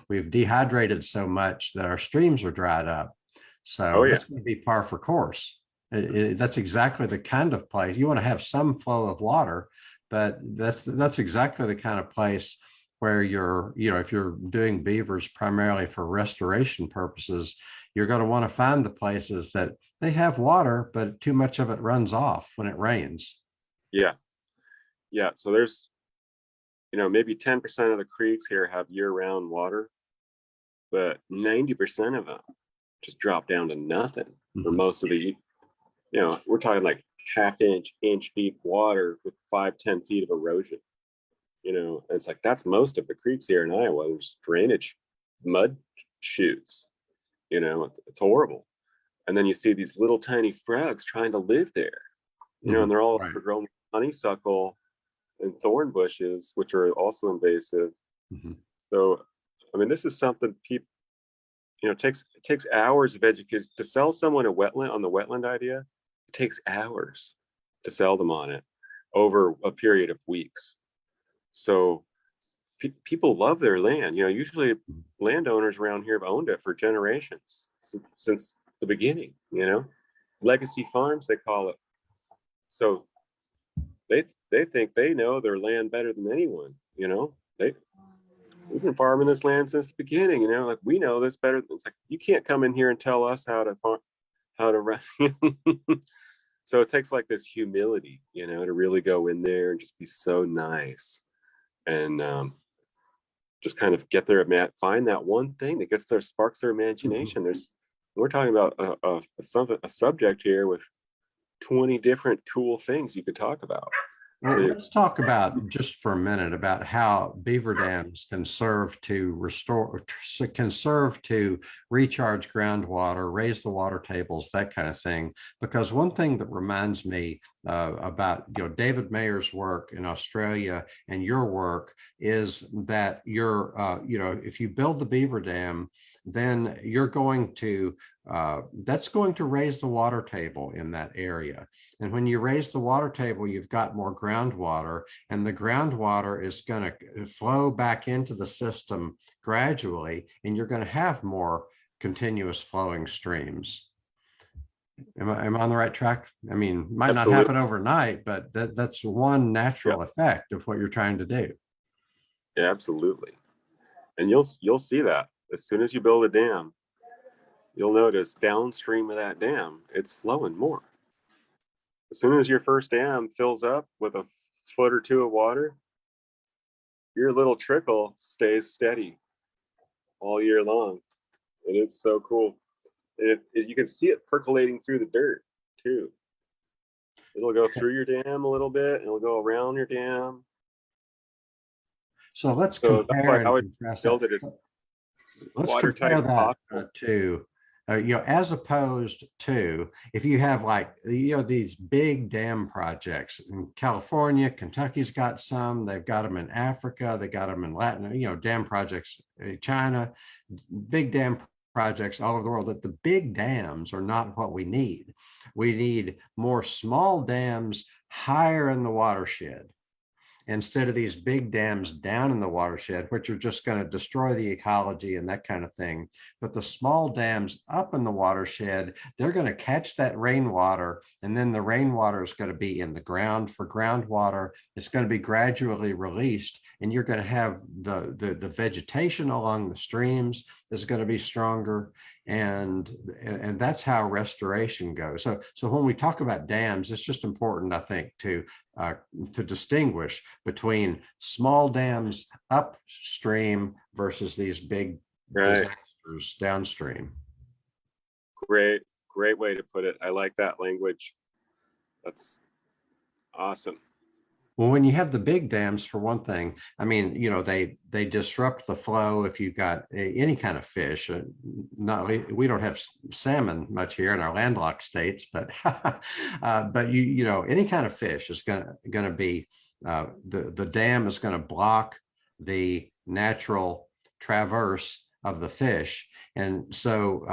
we've dehydrated so much that our streams are dried up. oh So yeah, that's going to be par for course. That's exactly the kind of place you want to have some flow of water, but that's exactly the kind of place where if you're doing beavers primarily for restoration purposes, you're going to want to find the places that they have water, but too much of it runs off when it rains. yeah, yeah. So there's, you know, maybe 10% of the creeks here have year round water, but 90% of them just drop down to nothing for Mhm. most of the, you know, we're talking like inch deep water with 5-10 feet of erosion. You know, and it's like that's most of the creeks here in Iowa. There's drainage mud chutes. You know, it's horrible. And then you see these little tiny frogs trying to live there. You know, Mhm. and they're all Right. overgrown with honeysuckle and thorn bushes, which are also invasive. Mhm. So, I mean, this is something people, you know, it takes hours of education to sell someone a wetland on the wetland idea. It takes hours to sell them on it over a period of weeks. So people love their land. You know, usually Mhm. landowners around here have owned it for generations since the beginning. You know, legacy farms they call it. So they think they know their land better than anyone. You know, we've been farming this land since the beginning. You know, like we know this better. It's like you can't come in here and tell us how to farm, how to run. So it takes like this humility, you know, to really go in there and just be so nice and just kind of get their find that one thing that gets their sparks their Mhm. imagination. We're talking about a subject here with 20 different cool things you could talk about. Well, So let's talk about just for a minute about how beaver dams can serve to can serve to recharge groundwater, raise the water tables, that kind of thing. Because one thing that reminds me about David Mayer's work in Australia and your work is that if you build the beaver dam, then you're going to that's going to raise the water table in that area. And when you raise the water table, you've got more groundwater, and the groundwater is going to flow back into the system gradually, and you're going to have more continuous flowing streams. Am I on the right track? I mean, might not absolutely, happen overnight, but that's one yeah, natural effect of what you're trying to do. yeah, absolutely. And you'll see that as soon as you build a dam, you'll notice downstream of that dam, it's flowing more. As soon as your first dam fills up with a foot or two of water, your little trickle stays steady all year long. And it's so cool. You can see it percolating through the dirt too. It'll go through your dam a little bit, and it'll go around your dam. So let's So that's why compare I and always contrast that. build it as Let's watertight compare as that possible. to, as opposed to if you have like, these big dam projects in California, Kentucky's got some, they've got them in Africa, they got them in Latin, dam projects, China, big dam projects all over the world. That the big dams are not what we need. We need more small dams higher in the watershed, instead of these big dams down in the watershed, which are just going to destroy the ecology and that kind of thing. But the small dams up in the watershed, they're going to catch that rainwater, and then the rainwater is going to be in the ground for groundwater. It's going to be gradually released, and you're going to have the vegetation along the streams is going to be stronger. And that's how restoration goes. So when we talk about dams, it's just important, I think, to distinguish between small dams upstream versus these big Right. disasters downstream. Great way to put it. I like that language. That's awesome. Well, when you have the big dams, for one thing, I mean, they disrupt the flow. If you've got any kind of fish, we don't have salmon much here in our landlocked states, but but any kind of fish is going to be, the dam is going to block the natural traverse of the fish. And so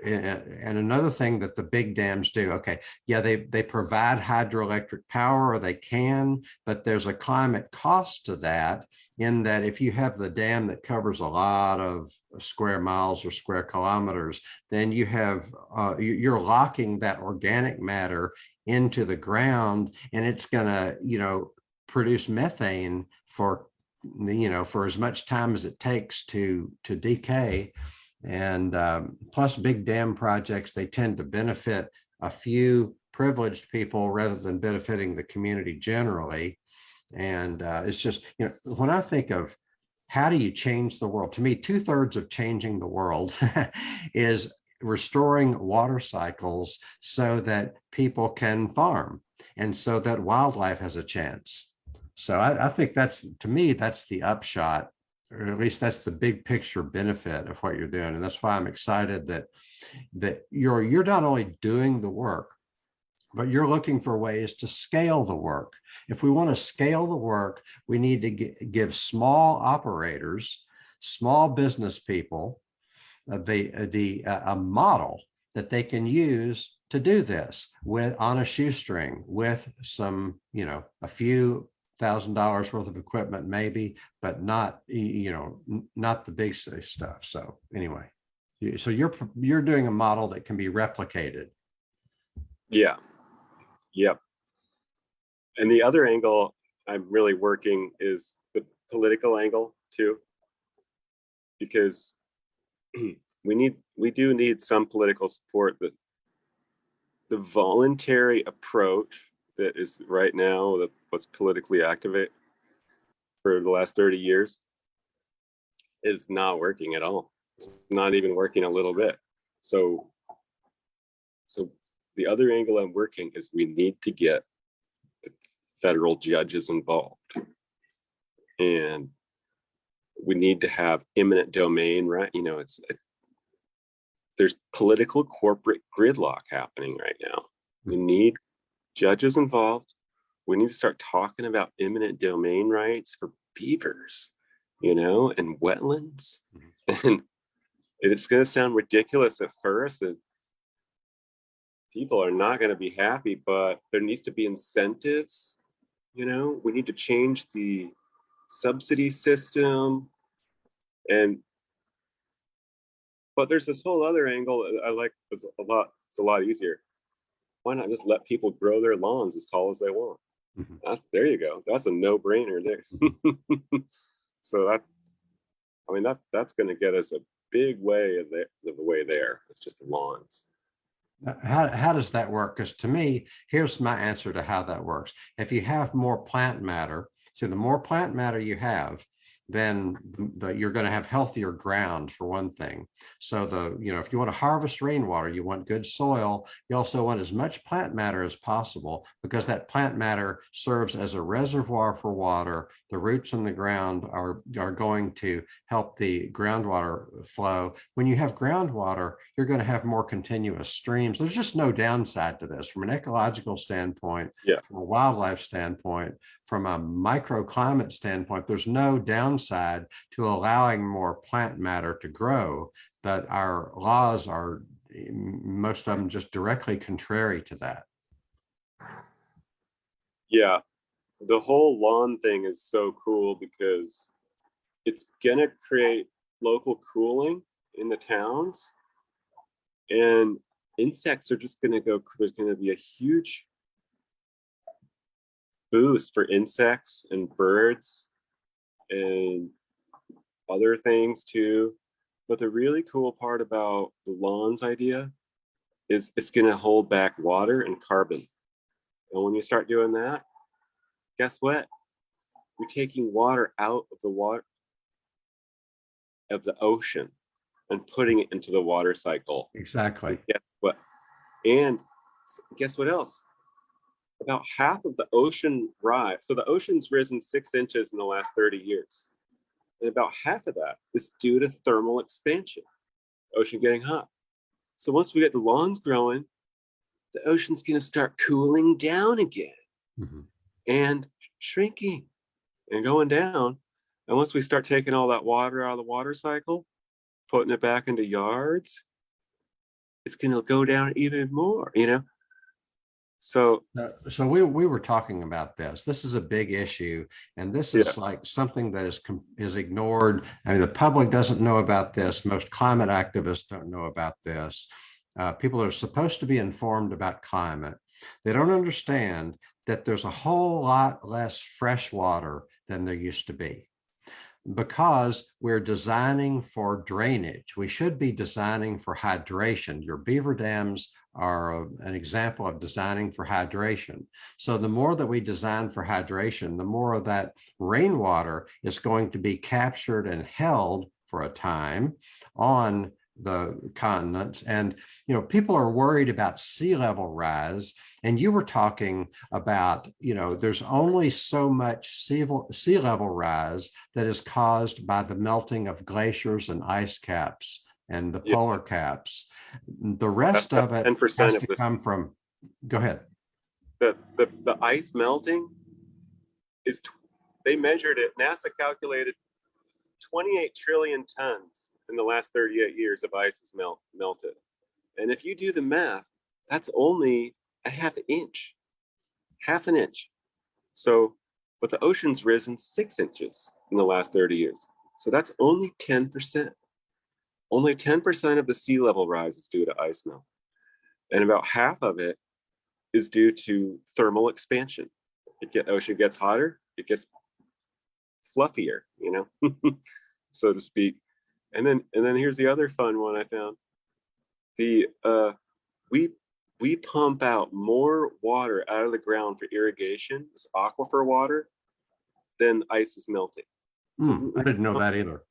and another thing that the big dams do, okay, yeah, they provide hydroelectric power, or they can, but there's a climate cost to that, in that if you have the dam that covers a lot of square miles or square kilometers, then you're locking that organic matter into the ground, and it's going to produce methane for as much time as it takes to decay. And plus, big dam projects, they tend to benefit a few privileged people rather than benefiting the community generally. And it's just, when I think of how do you change the world, to me, 2/3 of changing the world is restoring water cycles so that people can farm and so that wildlife has a chance. So I think to me, that's the upshot, or at least that's the big picture benefit of what you're doing. And that's why I'm excited that you're not only doing the work, but you're looking for ways to scale the work. If we want to scale the work, we need to give small operators, small business people, a model that they can use to do this on a shoestring with some, a few $1,000 worth of equipment, maybe, but not, not the big stuff. So anyway, so you're doing a model that can be replicated. Yeah. Yep. And the other angle I'm really working is the political angle too, because we do need some political support. That the voluntary approach that is right now what's politically activate for the last 30 years is not working at all. It's not even working a little bit. So the other angle I'm working is we need to get the federal judges involved, and we need to have eminent domain, right? There's political corporate gridlock happening right now. We need judges involved. We need to start talking about eminent domain rights for beavers, and wetlands. And it's going to sound ridiculous at first, and people are not going to be happy, but there needs to be incentives. We need to change the subsidy system. But there's this whole other angle that I like. It's a lot easier. Why not just let people grow their lawns as tall as they want? Mm-hmm. There you go. That's a no-brainer there. So that's going to get us a big way of the way there. It's just the lawns. How does that work? Because to me, here's my answer to how that works. If you have more plant matter, so the more plant matter you have, then you're going to have healthier ground for one thing. So if you want to harvest rainwater, you want good soil. You also want as much plant matter as possible because that plant matter serves as a reservoir for water. The roots in the ground are going to help the groundwater flow. When you have groundwater, you're going to have more continuous streams. There's just no downside to this from an ecological standpoint, Yeah. from a wildlife standpoint, from a microclimate standpoint. There's no downside to allowing more plant matter to grow, but our laws are, most of them, just directly contrary to that. Yeah. The whole lawn thing is so cool because it's going to create local cooling in the towns, and insects are just going to go. There's going to be a huge boost for insects and birds and other things too. But the really cool part about the lawns idea is it's going to hold back water and carbon. And when you start doing that, guess what? You're taking water out of the ocean and putting it into the water cycle. Exactly. And guess what? And guess what else? About half of the ocean rise. So the ocean's risen 6 inches in the last 30 years. And about half of that is due to thermal expansion, ocean getting hot. So once we get the lawns growing, the ocean's going to start cooling down again and shrinking and going down. And once we start taking all that water out of the water cycle, putting it back into yards, it's going to go down even more, So we were talking about this. This is a big issue, and this is like something that is ignored. I mean, the public doesn't know about this. Most climate activists don't know about this. People are supposed to be informed about climate. They don't understand that there's a whole lot less fresh water than there used to be, because we're designing for drainage. We should be designing for hydration. Your beaver dams are an example of designing for hydration. So the more that we design for hydration, the more of that rainwater is going to be captured and held for a time on the continents. And people are worried about sea level rise, and you were talking about there's only so much sea level rise that is caused by the melting of glaciers and ice caps and the polar caps. The rest of it 10% has of to this come from, go ahead. The ice melting is, they measured it, NASA calculated 28 trillion tons in the last 38 years of ice is melted. And if you do the math, that's only a half an inch. So, but the ocean's risen 6 inches in the last 30 years. So that's only 10%. Only 10% of the sea level rise is due to ice melt. And about half of it is due to thermal expansion. Ocean gets hotter, it gets fluffier, so to speak. And then here's the other fun one I found. We pump out more water out of the ground for irrigation, this aquifer water, than ice is melting. So I didn't know that either.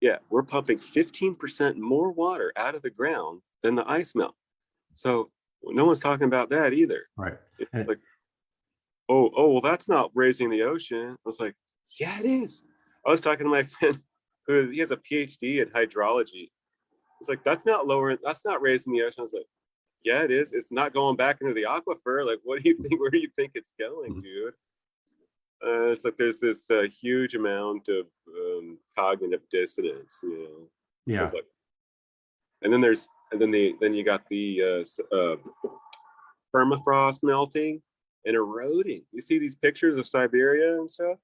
Yeah, we're pumping 15% more water out of the ground than the ice melt. So no one's talking about that either. Right. It's like, well, that's not raising the ocean. I was like, yeah, it is. I was talking to my friend he has a PhD in hydrology. He's like, that's not raising the ocean. I was like, yeah, it is. It's not going back into the aquifer. Like, what do you think? Where do you think it's going, dude? It's like there's this huge amount of cognitive dissonance, Yeah. Like, and then you got the permafrost melting and eroding. You see these pictures of Siberia and stuff?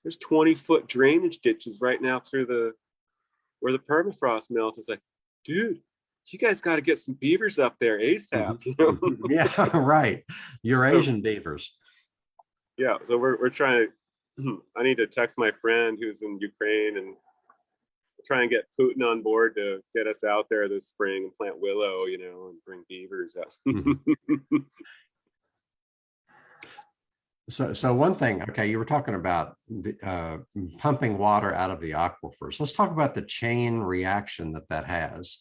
There's 20-foot drainage ditches right now through where the permafrost melts. It's like, dude, you guys got to get some beavers up there ASAP. Yeah, right. Eurasian beavers. Yeah, so we're trying to. I need to text my friend who's in Ukraine and try and get Putin on board to get us out there this spring and plant willow, you know, and bring beavers out. So one thing, okay, you were talking about the pumping water out of the aquifers. Let's talk about the chain reaction that has.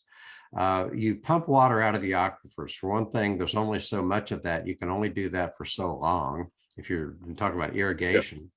You pump water out of the aquifers. For one thing, there's only so much of that. You can only do that for so long if you're talking about irrigation. Yep.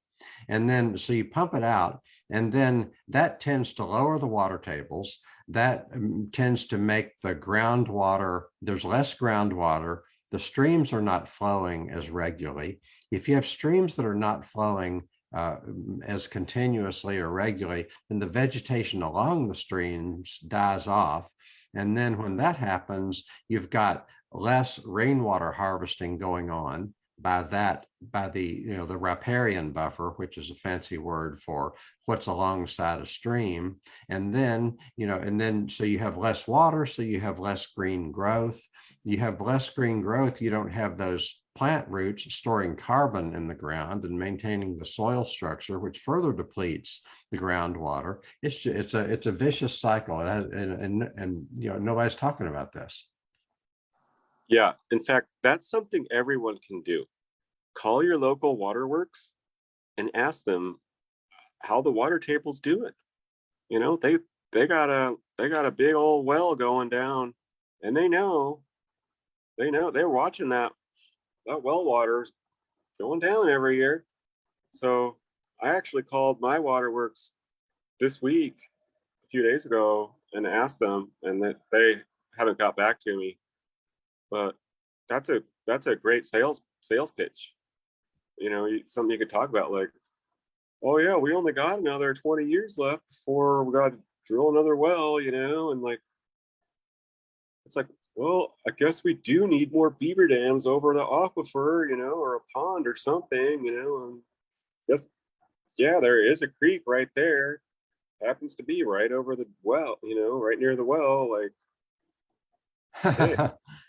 And then, so you pump it out, and then that tends to lower the water tables. That tends to make the groundwater, there's less groundwater. The streams are not flowing as regularly. If you have streams that are not flowing as continuously or regularly, then the vegetation along the streams dies off. And then when that happens, you've got less rainwater harvesting going on by the the riparian buffer, which is a fancy word for what's alongside a stream. And then so you have less water, so you have less green growth. You have less green growth, you don't have those plant roots storing carbon in the ground and maintaining the soil structure, which further depletes the groundwater. It's a vicious cycle, and nobody's talking about this. Yeah, in fact, that's something everyone can do. Call your local waterworks and ask them how the water table's doing. You know, they got a big old well going down, and they're watching that well water's going down every year. So I actually called my waterworks this week, a few days ago, and asked them, and that they haven't got back to me. But that's a great sales pitch. You know, something you could talk about, like, oh yeah, we only got another 20 years left before we got to drill another well, you know, and like, it's like, well, I guess we do need more beaver dams over the aquifer, you know, or a pond or something, you know, and guess, yeah, there is a creek right there. Happens to be right over the well, you know, right near the well. Like, hey,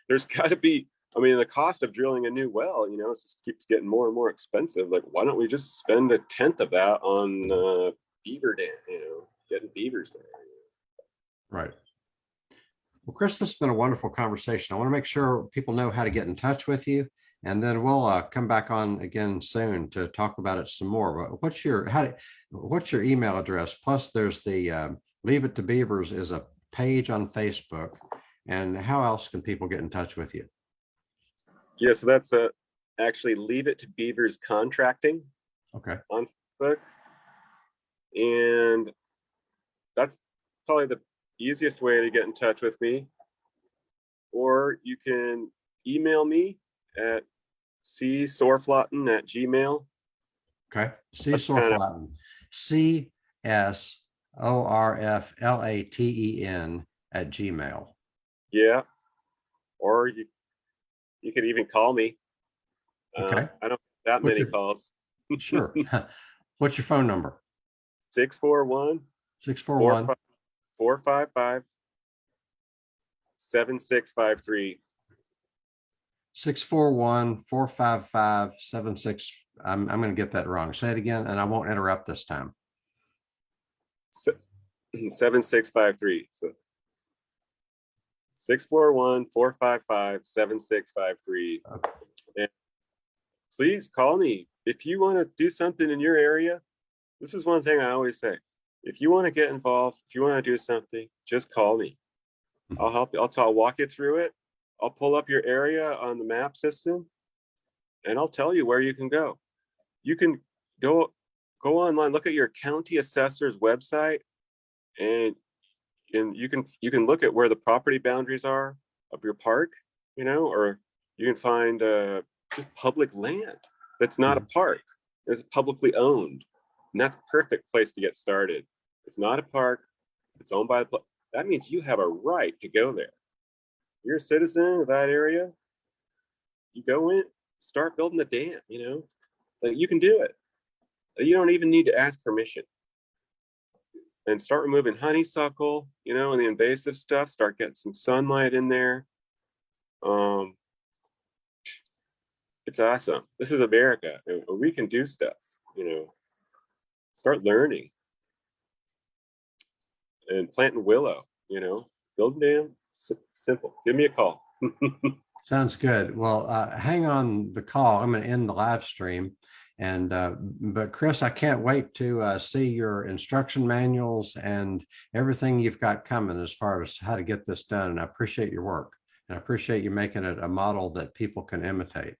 there's got to be, I mean, the cost of drilling a new well, you know, it just keeps getting more and more expensive. Like, why don't we just spend 1/10 of that on beaver dam, you know, getting beavers there? Right. Well, Chris, this has been a wonderful conversation. I want to make sure people know how to get in touch with you, and then we'll come back on again soon to talk about it some more. But what's your email address? Plus, there's the Leave It to Beavers is a page on Facebook. And how else can people get in touch with you? Yeah, so that's actually Leave It to Beavers Contracting. Okay. On Facebook. And that's probably the easiest way to get in touch with me. Or you can email me at csorflaten@gmail. Okay. Sorflaten. CSORFLATEN@gmail. Yeah. Or you could even call me. Okay. I don't have that many calls. Sure. What's your phone number? 641 455 7653. 641-455-76. I'm going to get that wrong. Say it again, and I won't interrupt this time. 7653. So 641-455-7653. Okay. And please call me if you want to do something in your area. This is one thing I always say. If you want to get involved, if you want to do something, just call me. I'll help you. I'll walk you through it. I'll pull up your area on the map system, and I'll tell you where you can go. You can go online, look at your county assessor's website, and you can look at where the property boundaries are of your park, you know, or you can find just public land that's not a park. It's publicly owned, and that's a perfect place to get started. It's not a park. It's owned by the. That means you have a right to go there. You're a citizen of that area. You go in, start building the dam. You know, like, you can do it. You don't even need to ask permission. And start removing honeysuckle, you know, and the invasive stuff. Start getting some sunlight in there. It's awesome. This is America. We can do stuff, you know. Start learning. and planting willow, building dam, simple. Give me a call. Sounds good. Well, hang on the call. I'm going to end the live stream. And but Chris, I can't wait to see your instruction manuals and everything you've got coming as far as how to get this done. And I appreciate your work. And I appreciate you making it a model that people can imitate.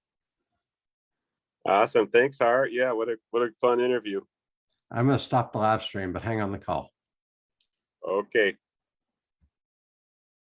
Awesome. Thanks, Art. Yeah, what a fun interview. I'm going to stop the live stream, but hang on the call. Okay.